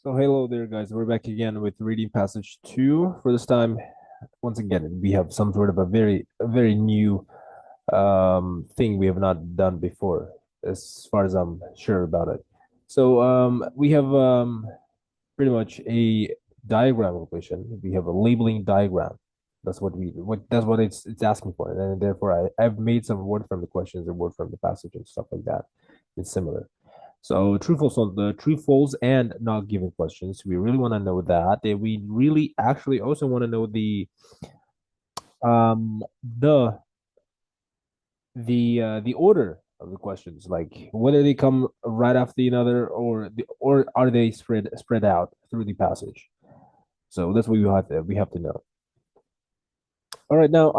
So hello there, guys. We're back again with reading passage two. For this time, once again, we have some sort of a very new thing we have not done before, as far as I'm sure about it. So we have pretty much a diagram completion. We have a labeling diagram. That's what it's asking for, and therefore I've made some word from the questions and word from the passage and stuff like that. It's similar. So true false on the true false and not given questions. We really want to know that. And we really actually also want to know um the the order of the questions, like whether they come right after another or are they spread out through the passage. So that's what we have to know. All right, now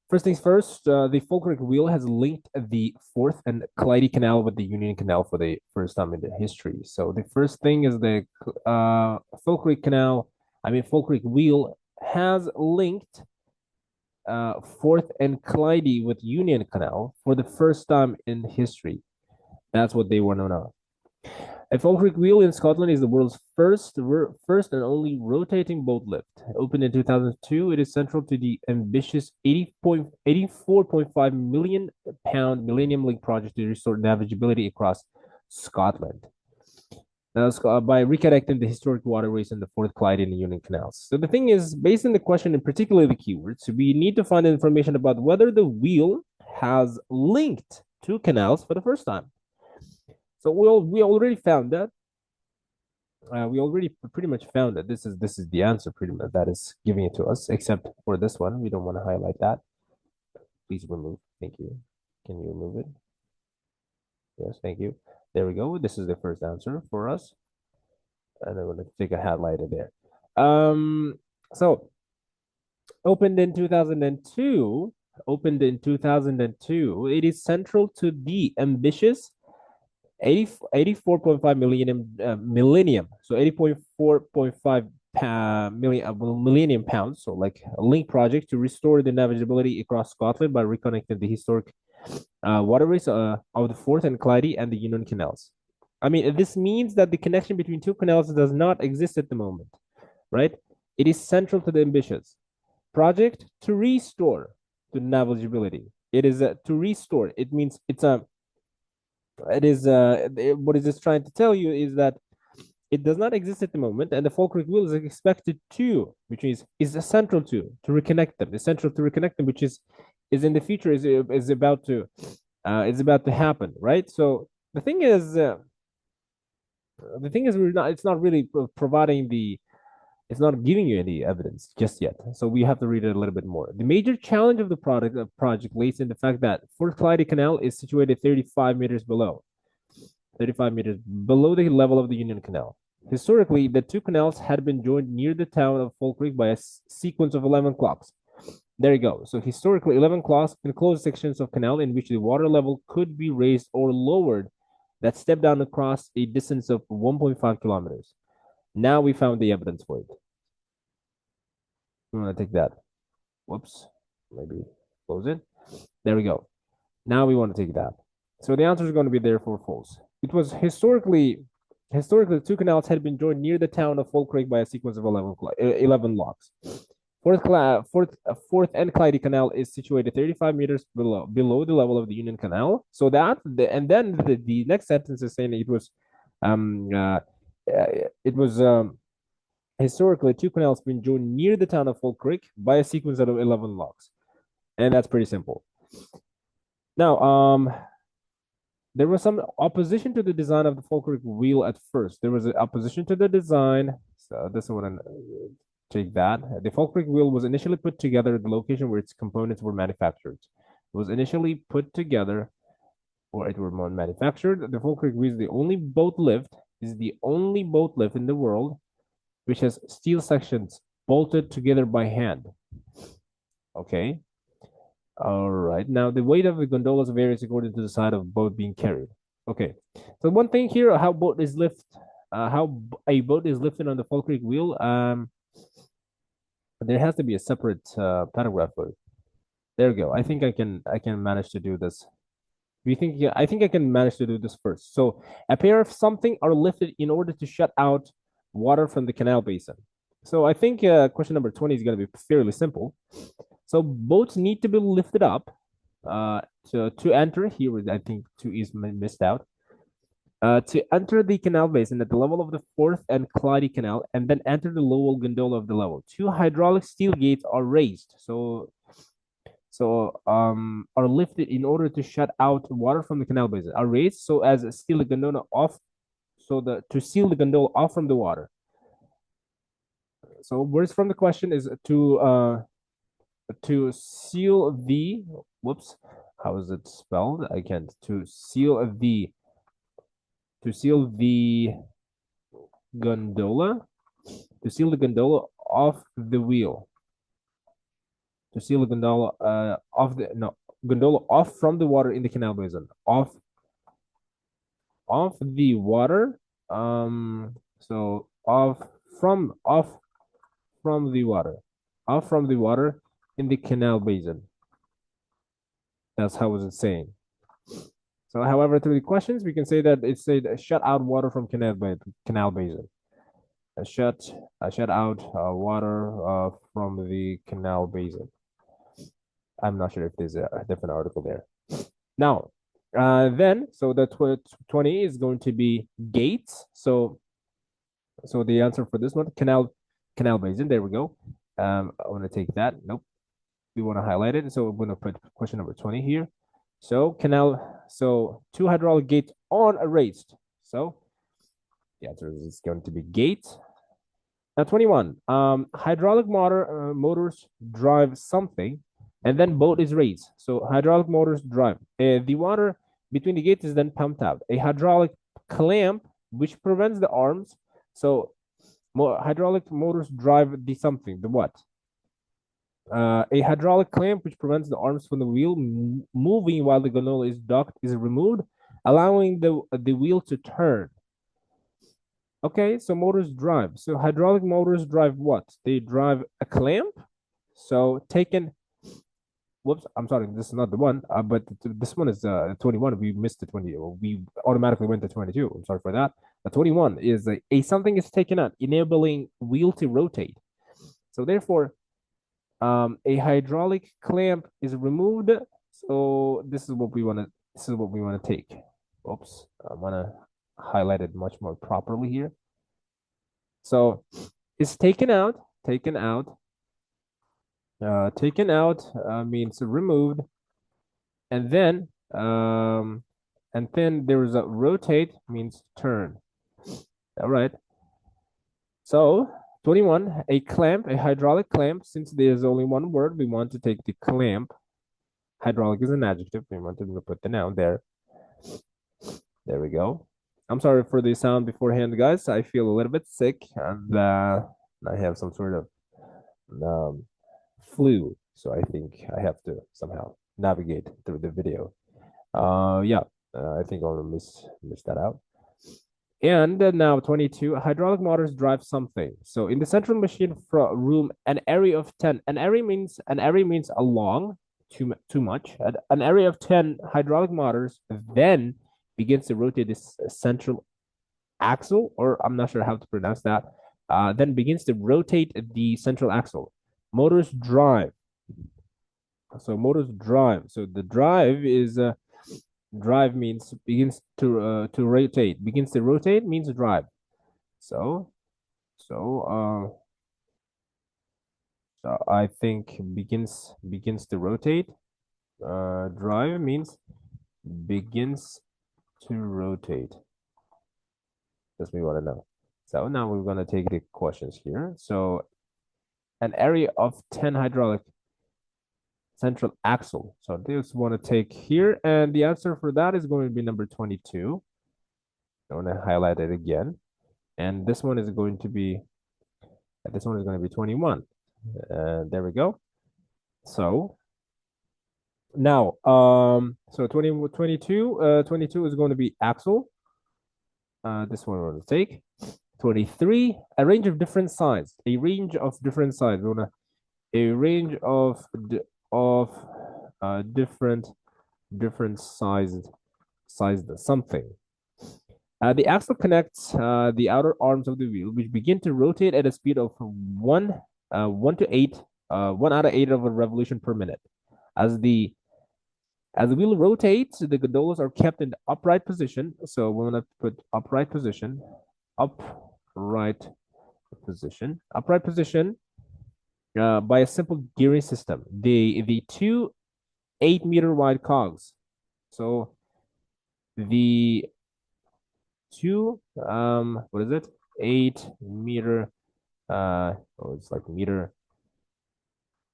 first things first, the Falkirk wheel has linked the Forth and Clyde Canal with the Union Canal for the first time in the history. So the first thing is the Falkirk Canal, Falkirk wheel has linked Forth and Clyde with Union Canal for the first time in history. That's what they want to know. A Falkirk wheel in Scotland is the world's first and only rotating boat lift. Opened in 2002, it is central to the ambitious 84.5 million pound Millennium Link project to restore navigability across Scotland. Now, by reconnecting the historic waterways in the Forth, Clyde, and the Union canals. So the thing is, based on the question and particularly the keywords, we need to find information about whether the wheel has linked two canals for the first time. So we already found that. We already pretty much found that this is the answer pretty much that is giving it to us, except for this one. We don't want to highlight that. Please remove. Thank you. Can you remove it? Yes, thank you. There we go. This is the first answer for us. And I'm going to take a highlighter there. So opened in 2002. Opened in 2002. It is central to the ambitious 84.5 millennium. So 80.4.5 millennium pounds. So like a link project to restore the navigability across Scotland by reconnecting the historic waterways of the Forth and Clyde and the Union canals. This means that the connection between two canals does not exist at the moment, right? It is central to the ambitious project to restore the navigability. It is to restore. It means what is this trying to tell you is that it does not exist at the moment, and the Falkirk wheel is expected to, which is essential to reconnect them, essential to reconnect them, which is in the future is about to happen, right? So the thing is we're not it's not really providing it's not giving you any evidence just yet. So we have to read it a little bit more. The major challenge of the project lays in the fact that Fort Clyde Canal is situated 35 meters below, 35 meters below the level of the Union Canal. Historically, the two canals had been joined near the town of Falkirk by a sequence of 11 clocks. There you go. So historically, 11 clocks enclosed sections of canal in which the water level could be raised or lowered that step down across a distance of 1.5 kilometers. Now we found the evidence for it. We want to take that. Whoops. Maybe close it. There we go. Now we want to take that. So the answer is going to be therefore false. It was historically, two canals had been joined near the town of Falkirk by a sequence of 11 locks. Fourth and Clyde Canal is situated 35 meters below the level of the Union Canal. So and then the next sentence is saying um uh, it was historically two canals been joined near the town of Falkirk by a sequence of 11 locks, and that's pretty simple. Now, there was some opposition to the design of the Falkirk wheel at first. There was an opposition to the design. So this is what I'm take that. The Falkirk wheel was initially put together at the location where its components were manufactured. It was initially put together or it were manufactured. The Falkirk wheel is the only boat lift in the world which has steel sections bolted together by hand. Okay. All right. Now, the weight of the gondolas varies according to the side of boat being carried. Okay. So one thing here, how a boat is lifted on the Falkirk wheel. There has to be a separate paragraph for it. There we go. I think I can manage to do this. Do you think? Yeah, I think I can manage to do this first. So a pair of something are lifted in order to shut out water from the canal basin. So I think question number 20 is going to be fairly simple. So boats need to be lifted up to enter. Here, I think two is missed out. To enter the canal basin at the level of the Forth and Clyde Canal, and then enter the Lowell gondola of the level. Two hydraulic steel gates are raised. Are lifted in order to shut out water from the canal basin. Are raised so as to seal the gondola off, to seal the gondola off from the water. So words from the question is to seal the, whoops, how is it spelled? I can't. To seal the gondola, to seal the gondola off the wheel. To seal the gondola off the, no, gondola off from the water in the canal basin. Off the water. So off from the water. Off from the water in the canal basin. That's how is it saying. So, however, through the questions, we can say that it said shut out water from canal basin. Shut out water from the canal basin. I'm not sure if there's a different article there. Now, then, so the 20 is going to be gates. So the answer for this one, canal basin. There we go. I want to take that. Nope. We want to highlight it. So we're going to put question number 20 here. So two hydraulic gates on a raised. So the answer is going to be gate. Now 21. Hydraulic motors drive something, and then boat is raised. So hydraulic motors drive. The water between the gates is then pumped out. A hydraulic clamp which prevents the arms. So hydraulic motors drive the something. The what? A hydraulic clamp which prevents the arms from the wheel moving while the gondola is docked is removed, allowing the wheel to turn. Okay, so motors drive. So hydraulic motors drive what? They drive a clamp. So whoops, I'm sorry, this is not the one, but this one is 21. We missed the 20. We automatically went to 22. I'm sorry for that. The 21 is a something is taken out, enabling wheel to rotate. So therefore, a hydraulic clamp is removed. So this is what we want to take. Oops, I want to highlight it much more properly here. So it's taken out means removed, and then there is a rotate means turn. All right. So 21, a clamp, a hydraulic clamp. Since there's only one word, we want to take the clamp. Hydraulic is an adjective. We want to put the noun there. There we go. I'm sorry for the sound beforehand, guys. I feel a little bit sick, and I have some sort of flu. So I think I have to somehow navigate through the video. I think I'll miss that out. And now 22, hydraulic motors drive something. So in the central machine room, an area of 10. An area means a long, too much. An area of 10 hydraulic motors then begins to rotate this central axle, or I'm not sure how to pronounce that. Then begins to rotate the central axle. Motors drive. So motors drive. So the drive is drive means begins to rotate. Begins to rotate means drive. So I think begins to rotate. Drive means begins to rotate. That's what we want to know. So now we're going to take the questions here. So an area of 10 hydraulic central axle. So this want to take here, and the answer for that is going to be number 22. I want to highlight it again, and this one is going to be 21. There we go. So now, so 22 is going to be axle. This one we're going to take. 23, a range of different size. A range of different size. We want a range of different different sized something. The axle connects the outer arms of the wheel, which begin to rotate at a speed of 1 out of 8 of a revolution per minute. As the wheel rotates, the gondolas are kept in the upright position. So we're gonna put upright position, upright by a simple gearing system. The two 8-meter wide cogs. So the two what is it? 8-meter it's like meter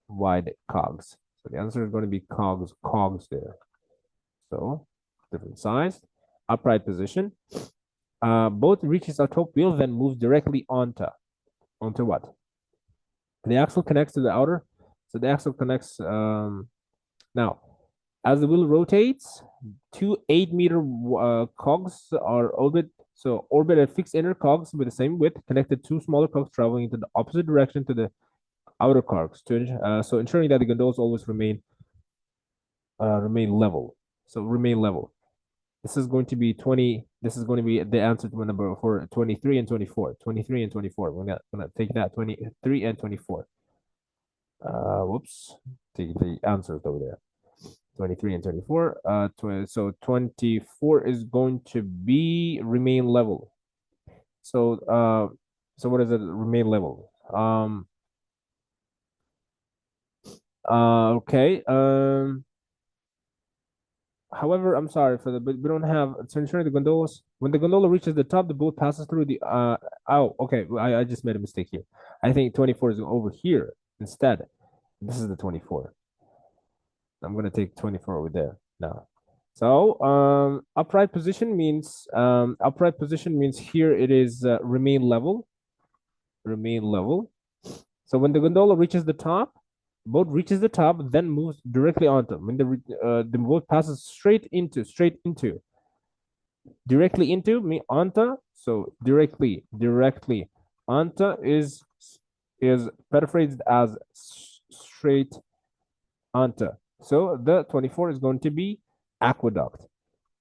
wide cogs. So the answer is going to be cogs there. So different size, upright position. Both reaches a top wheel, then moves directly onto what? The axle connects to the outer. So the axle connects now. As the wheel rotates, two 8-meter cogs are orbit at fixed inner cogs with the same width, connected two smaller cogs traveling into the opposite direction to the outer cogs, so ensuring that the gondolas always remain level. So remain level. This is going to be 20. This is going to be the answer to number for 23 and 24. 23 and 24. We're gonna take that 23 and 24. Whoops. Take the answers over there. 23 and 24. So 24 is going to be remain level. So what is it? Remain level. Okay. However, I'm sorry for but we don't have to ensure the gondolas. When the gondola reaches the top, the boat passes through the oh, okay. I just made a mistake here. I think 24 is over here instead. This is the 24. I'm gonna take 24 over there now. So upright position means here it is remain level. Remain level. So when the gondola reaches the top, boat reaches the top, then moves directly onto. When the boat passes directly into me onto. So directly onto is paraphrased as straight onto. So the 24 is going to be aqueduct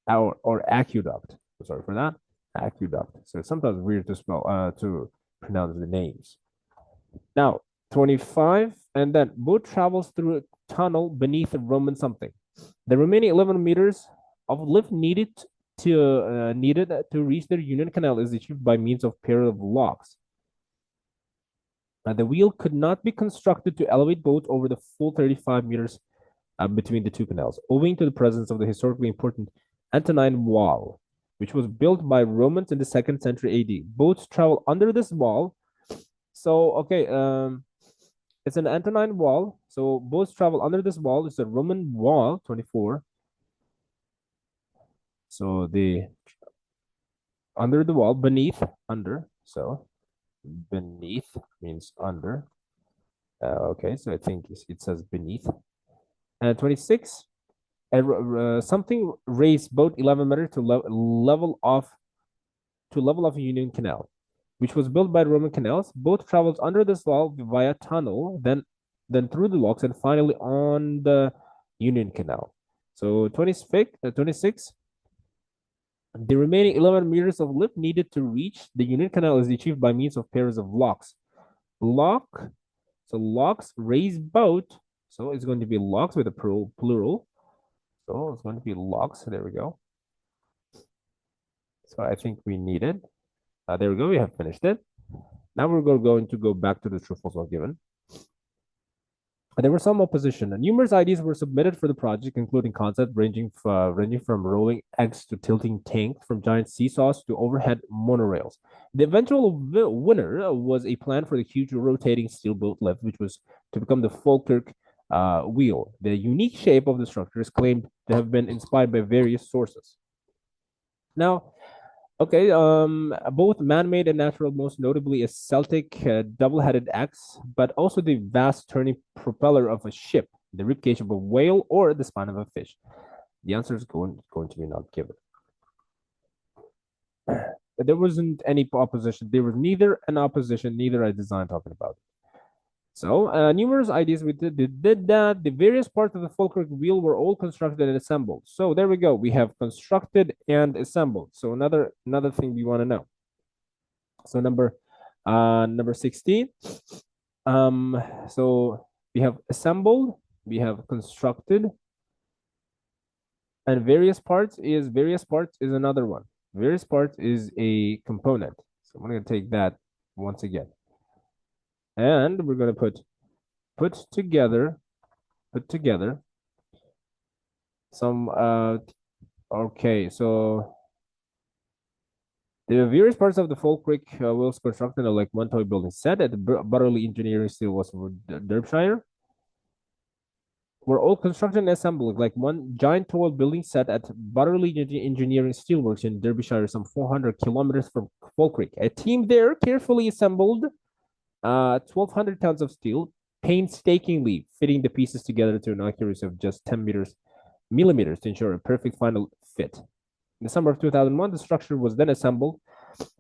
or aqueduct. Sorry for that. Aqueduct. So it's sometimes weird to spell to pronounce the names. Now 25, and then boat travels through a tunnel beneath a Roman something. The remaining 11 meters of lift needed to reach the Union Canal is achieved by means of pair of locks. The wheel could not be constructed to elevate boats over the full 35 meters between the two canals, owing to the presence of the historically important Antonine Wall, which was built by Romans in the 2nd century AD. Boats travel under this wall. So, okay, it's an Antonine Wall. So boats travel under this wall. It's a Roman wall, 24. So the under the wall, beneath, under. So beneath means under. Okay, so I think it says beneath. And 26, something raised boat 11 meters to level off Union Canal, which was built by Roman canals. Boat travels under this wall via tunnel, then through the locks, and finally on the Union Canal. So 26, the remaining 11 meters of lift needed to reach the Union Canal is achieved by means of pairs of locks. So locks raise boat. So it's going to be locks with a plural. So it's going to be locks. There we go. So I think we need it. There we go. We have finished it. Now we're going to go back to the true false given. There was some opposition. Numerous ideas were submitted for the project, including concepts ranging from rolling eggs to tilting tanks, from giant seesaws to overhead monorails. The eventual winner was a plan for the huge rotating steel boat lift, which was to become the Falkirk wheel. The unique shape of the structure is claimed to have been inspired by various sources. Now, okay, both man-made and natural, most notably a Celtic double-headed axe, but also the vast turning propeller of a ship, the ribcage of a whale, or the spine of a fish. The answer is going to be not given. There wasn't any opposition. There was neither an opposition, neither a design talking about it. So numerous ideas we did that. The various parts of the Falkirk wheel were all constructed and assembled. So there we go. We have constructed and assembled. So another thing we want to know. So number 16. So we have assembled, we have constructed, and various parts is another one. Various parts is a component. So I'm going to take that once again. And we're going to put together some okay, so the various parts of the Falkirk was constructed like one toy building set at the Butterley Engineering Steel was Derbyshire. Were all constructed and assembled like one giant tall building set at Butterley Engineering Steelworks in Derbyshire, some 400 kilometers from Falkirk. A team there carefully assembled 1,200 tons of steel, painstakingly fitting the pieces together to an accuracy of just 10 millimeters to ensure a perfect final fit. In the summer of 2001, the structure was then assembled.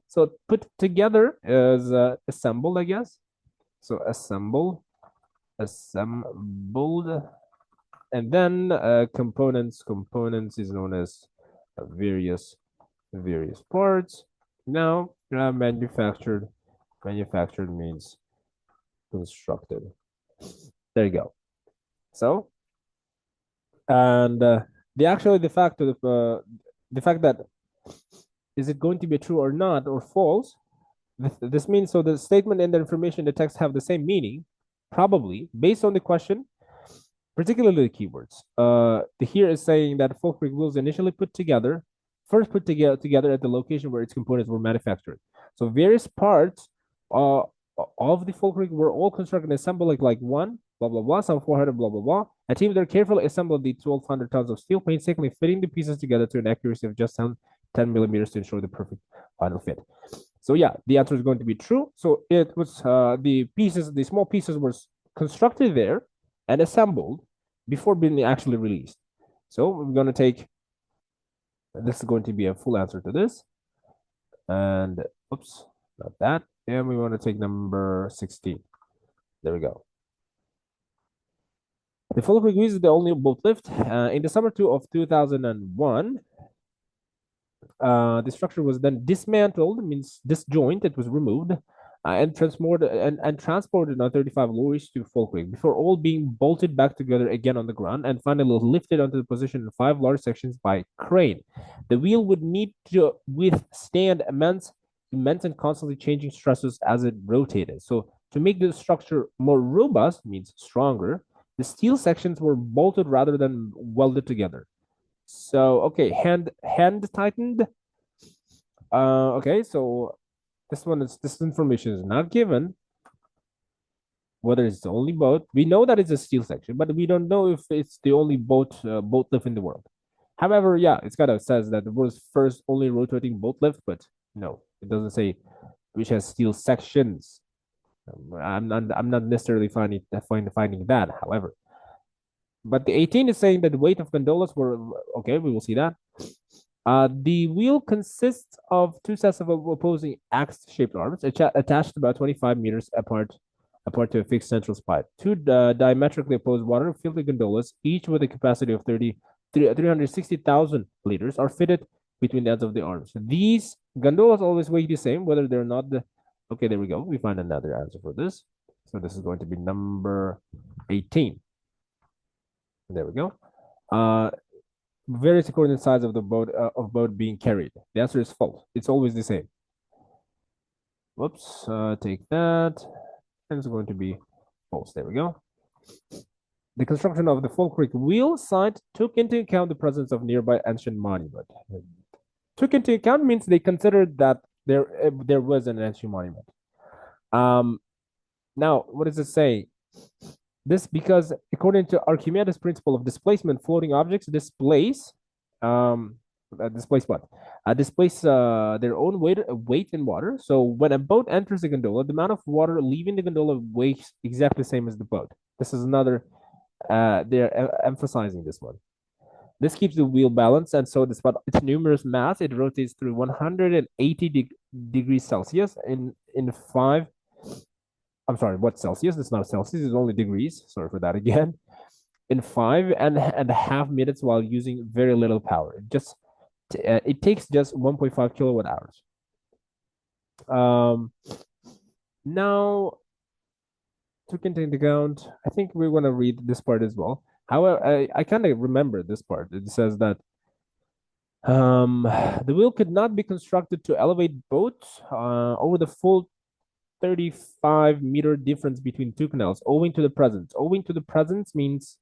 So put together is assembled, I guess. So assembled, and then components is known as various parts. Now manufactured means constructed. There you go. So and the fact that is it going to be true or not or false, this means so the statement and the information in the text have the same meaning, probably based on the question, particularly the keywords. The here is saying that Falkirk wheels initially first put together at the location where its components were manufactured. So various parts of the Falkirk were all constructed and assembled like one, blah, blah, blah, some 400, blah, blah, blah. A team there carefully assembled the 1,200 tons of steel, painstakingly fitting the pieces together to an accuracy of just 10 millimeters to ensure the perfect final fit. So yeah, the answer is going to be true. So it was the small pieces were constructed there and assembled before being actually released. So we're going to take, this is going to be a full answer to this. And oops, not that. And we want to take number 16. There we go. The Falkirk is the only boat lift. In the summer of 2001, the structure was then dismantled, means disjoint, it was removed, and transported on 35 lorries to Falkirk before all being bolted back together again on the ground and finally lifted onto the position in 5 large sections by crane. The wheel would need to withstand immense and constantly changing stresses as it rotated. So to make the structure more robust, means stronger, the steel sections were bolted rather than welded together. So okay, hand tightened. Okay, so this information is not given. Whether it's the only boat, we know that it's a steel section, but we don't know if it's the only boat lift in the world. However, yeah, it's kind of says that the world's first only rotating boat lift, but no, it doesn't say which has steel sections. I'm not necessarily finding that, however. But the 18 is saying that the weight of gondolas were okay. We will see that. The wheel consists of two sets of opposing axe-shaped arms attached about 25 meters apart to a fixed central spike. Two diametrically opposed water-filled gondolas, each with a capacity of 360,000 liters, are fitted between the ends of the arms. These gondolas always weigh the same, whether they're not the. Okay, there we go. We find another answer for this. So this is going to be number 18. There we go. Varies according to the size of the boat being carried. The answer is false. It's always the same. Whoops. Take that. And it's going to be false. There we go. The construction of the Falkirk wheel site took into account the presence of nearby ancient monument. Took into account means they considered that there was an ancient monument. Now, what does it say? This because according to Archimedes' principle of displacement, floating objects displace their own weight in water. So when a boat enters a gondola, the amount of water leaving the gondola weighs exactly the same as the boat. This is another. They're emphasizing this one. This keeps the wheel balanced, and so despite its numerous mass, it rotates through 180 degrees Celsius in 5 I'm sorry, what's Celsius? It's not Celsius, it's only degrees. Sorry for that again. In 5.5 minutes while using very little power. It takes just 1.5 kilowatt hours. Um, Now, took into account, I think we're going to read this part as well. However, I kind of remember this part. It says that the wheel could not be constructed to elevate boats over the full 35-meter difference between two canals, owing to the presence. Owing to the presence means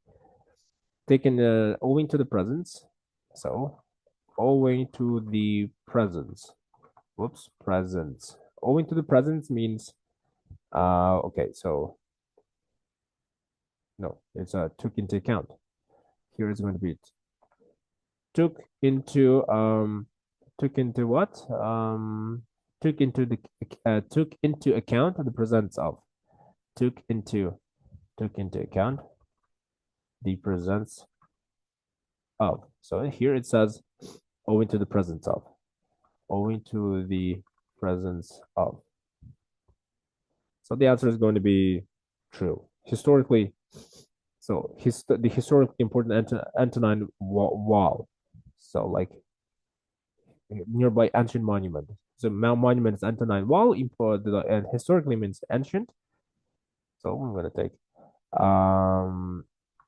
taken owing to the presence. So, owing to the presence. Whoops, presence. Owing to the presence means okay, so no, it's took into account. Here is going to be took into took into what? Took into account the presence of. Took into took into account the presence of. So here it says owing to the presence of. Owing to the presence of. So the answer is going to be true. Historically, so the historically important Antonine Wall. So like nearby ancient monument. So monument is Antonine Wall, and historically means ancient. So I'm gonna take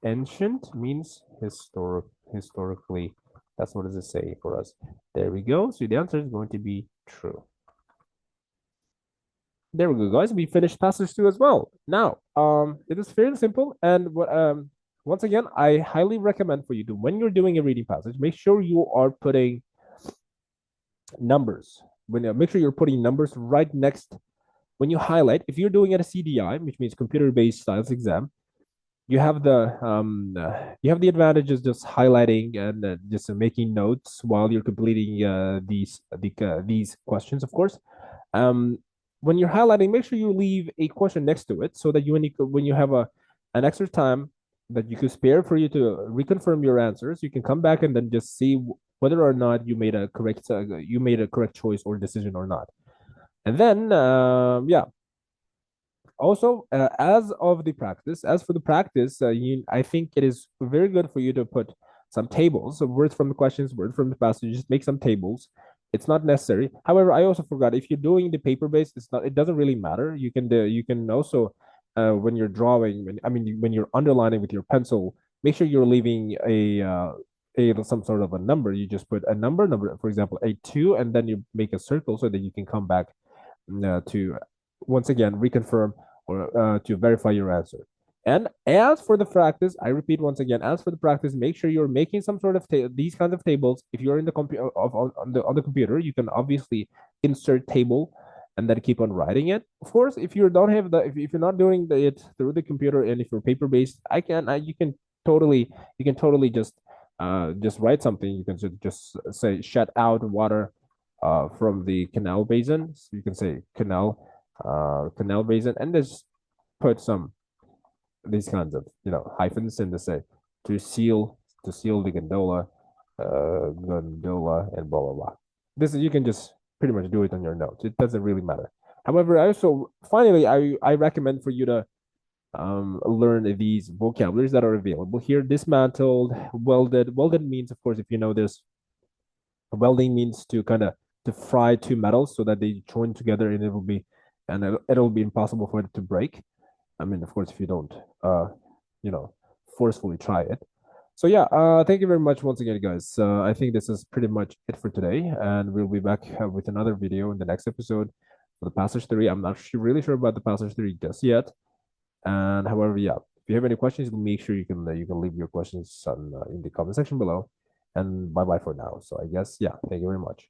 ancient means historically. That's what does it say for us. There we go. So the answer is going to be true. There we go, guys. We finished passage two as well. Now, it is fairly simple, and once again, I highly recommend for you to when you're doing a reading passage, make sure you are putting numbers. Make sure you're putting numbers right next when you highlight. If you're doing it a CDI, which means computer-based styles exam, you have the advantages just highlighting and just making notes while you're completing these questions, of course. Um, when you're highlighting, make sure you leave a question next to it so that when you have an extra time that you could spare for you to reconfirm your answers, you can come back and then just see whether or not you made a correct choice or decision or not. And then yeah, also as for the practice, I think it is very good for you to put some tables, so words from the questions, words from the passage, just make some tables. It's not necessary. However, I also forgot, if you're doing the paper based, it doesn't really matter. You can also when you're drawing, when you're underlining with your pencil, make sure you're leaving a some sort of a number. You just put a number, for example, a 2, and then you make a circle so that you can come back to once again reconfirm or to verify your answer. And as for the practice, I repeat once again, as for the practice, make sure you're making some sort of these kinds of tables. If you're in the computer on the computer, you can obviously insert table and then keep on writing it. Of course, if you don't have if you're not doing it through the computer, and if you're paper based, you can totally just write something. You can just say shut out water from the canal basin. So you can say canal basin, and just put some these kinds of hyphens in to say to seal the gondola and blah blah blah. This is, you can just pretty much do it on your notes. It doesn't really matter. However, I also finally I recommend for you to learn these vocabularies that are available here. Dismantled, welded. Welded means, of course, if you know this, welding means to kind of to fry two metals so that they join together, and it'll be impossible for it to break. I mean, of course, if you don't, you know, forcefully try it. So yeah, thank you very much once again, guys. I think this is pretty much it for today, and we'll be back with another video in the next episode for the passage three. I'm not really sure about the passage three just yet, and however, yeah, if you have any questions, make sure you can leave your questions in the comment section below. And bye bye for now. So I guess yeah, thank you very much.